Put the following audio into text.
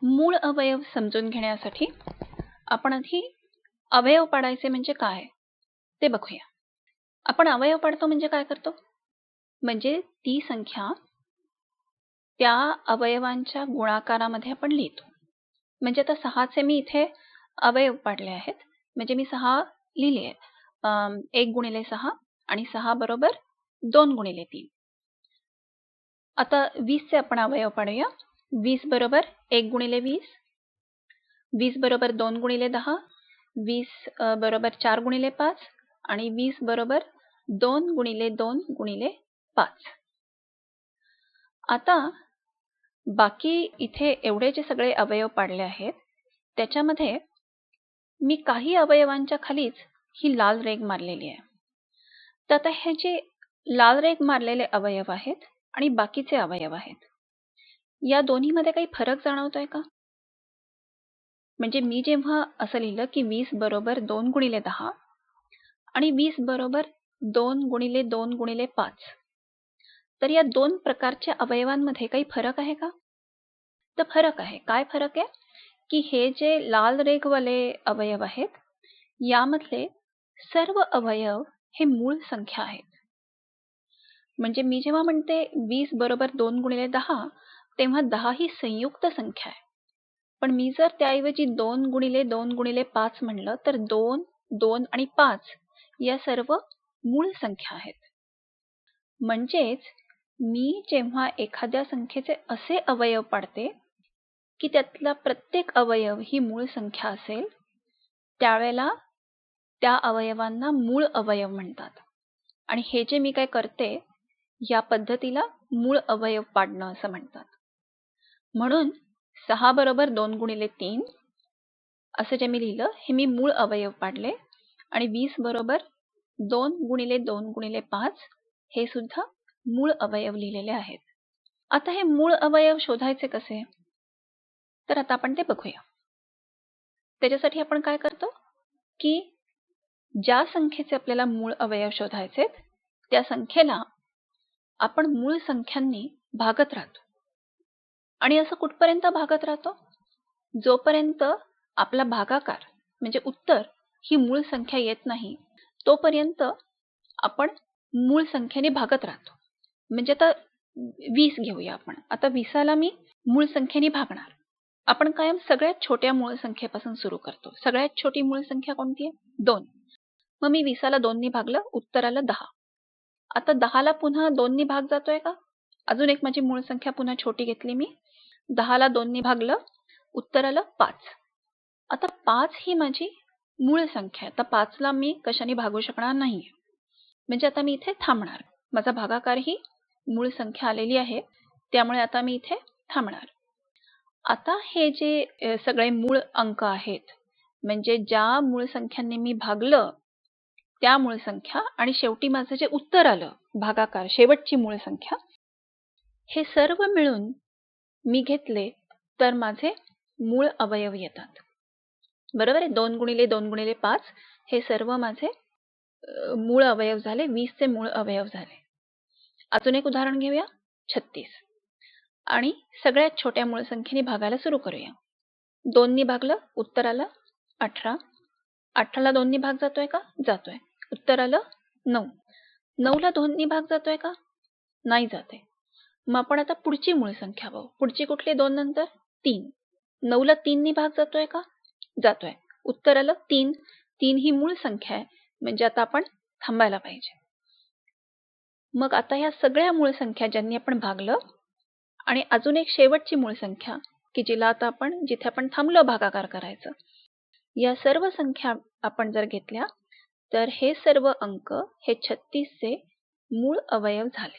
मूळ अवयव समजून घेण्यासाठी आपण आधी अवयव पाडायचे म्हणजे काय ते बघूया. आपण अवयव पाडतो म्हणजे काय करतो? म्हणजे ती संख्या त्या अवयवांच्या गुणाकारामध्ये आपण लिहितो. म्हणजे आता 6चे मी इथे अवयव पाडले आहेत. म्हणजे मी 6 लिहिले आहे. 1 गुणिले 6 आणि 6 बरोबर 2 गुणिले 3. आता 20चे आपण अवयव पाडूया. 20 बरोबर 1 गुणिले 20, 20 बरोबर 2 गुणिले 10, 20 बरोबर 4 गुणिले 5 आणि 20 बरोबर 2 गुणिले 2 गुणिले 5. आता बाकी इथे एवढे जे सगळे अवयव पाडले आहेत त्याच्यामध्ये मी काही अवयवांच्या खालीच ही लाल रेघ मारलेली आहे. तर आता हे जे लाल रेघ मारलेले अवयव आहेत आणि बाकीचे अवयव आहेत, या दोन्हीमध्ये काही फरक जाणवतोय का? म्हणजे मी जेव्हा असं लिहिलं की 20 बरोबर 2 गुणिले 10 आणि 20 बरोबर 2 गुणिले 2 गुणिले 5, तर या दोन प्रकारच्या अवयवांमध्ये काही फरक आहे का? तर फरक आहे. काय फरक आहे? की हे जे लाल रेघवाले अवयव आहेत यामधले सर्व अवयव हे मूळ संख्या आहेत. म्हणजे मी जेव्हा म्हणते 20 बरोबर 2 गुणिले 10 तेव्हा 10 ही संयुक्त संख्या आहे. पण मी जर त्याऐवजी 2 गुणिले 2 गुणिले 5 म्हणलं तर 2, 2 आणि 5 या सर्व मूळ संख्या आहेत. म्हणजेच मी जेव्हा एखाद्या संख्येचे असे अवयव पाडते की त्यातला प्रत्येक अवयव ही मूळ संख्या असेल, त्यावेळेला त्या अवयवांना मूळ अवयव म्हणतात. आणि हे जे मी काय करते या पद्धतीला मूळ अवयव पाडणं असं म्हणतात. म्हणून 6 बरोबर 2 गुणिले 3 असं जे मी लिहिलं हे मी मूळ अवयव पाडले आणि 20 बरोबर 2 गुणिले 2 गुणिले 5 हे सुद्धा मूळ अवयव लिहिलेले आहेत. आता हे मूळ अवयव शोधायचे कसे? तर आता आपण ते बघूया. त्याच्यासाठी आपण काय करतो की ज्या संख्येचे आपल्याला मूळ अवयव शोधायचे त्या संख्येला आपण मूळ संख्यांनी भागत राहतो. आणि असं कुठपर्यंत भागत राहतो? जोपर्यंत आपला भागाकार म्हणजे उत्तर ही मूळ संख्या येत नाही तोपर्यंत आपण मूळ संख्येने भागत राहतो. म्हणजे आता 20 घेऊया आपण. आता 20ला मी मूळ संख्येने भागणार. आपण कायम सगळ्यात छोट्या मूळ संख्येपासून सुरू करतो. सगळ्यात छोटी मूळ संख्या कोणती आहे? 2. मग मी 20ला 2 ने भागलं, उत्तर आलं 10. आता 10ला पुन्हा 2 ने भाग जातोय का? अजून एक माझी मूळ संख्या पुन्हा छोटी घेतली मी. 10ला 2 ने भागलं, उत्तर आलं 5. आता 5 ही माझी मूळ संख्या आहे. आता 5ला मी कशाने भागू शकणार नाही. म्हणजे आता मी इथे थांबणार. माझा भागाकार ही मूळ संख्या आलेली आहे, त्यामुळे आता मी इथे थांबणार. आता हे जे सगळे मूळ अंक आहेत, म्हणजे ज्या मूळ संख्यांनी मी भागलं त्या मूळ संख्या आणि शेवटी माझं जे उत्तर आलं भागाकार शेवटची मूळ संख्या, हे सर्व मिळून मी घेतले तर माझे मूळ अवयव येतात. बरोबर आहे? 2 गुणिले 2 गुणिले 5 हे सर्व माझे मूळ अवयव झाले. 20चे मूळ अवयव झाले. अजून एक उदाहरण घेऊया. 36. आणि सगळ्यात छोट्या मूळ संख्येने भागायला सुरू करूया. 2 ने भागलं, उत्तर आलं 18. 18ला 2 ने भाग जातोय का? जातोय. उत्तर आलं 9. 9ला 2 ने भाग जातोय का? नाही जाते. मग आपण आता पुढची मूळ संख्या बघू. पुढची कुठली 2 नंतर? 3. 9ला 3 ने भाग जातोय का? जातोय. उत्तर आलं 3. 3 ही मूळ संख्या आहे, म्हणजे आता आपण थांबायला पाहिजे. मग आता ह्या सगळ्या मूळ संख्या ज्यांनी आपण भागलं आणि अजून एक शेवटची मूळ संख्या की जिला आता आपण जिथे आपण थांबलो भागाकार करायचं, या सर्व संख्या आपण जर घेतल्या तर हे सर्व अंक हे 36चे मूळ अवयव झाले.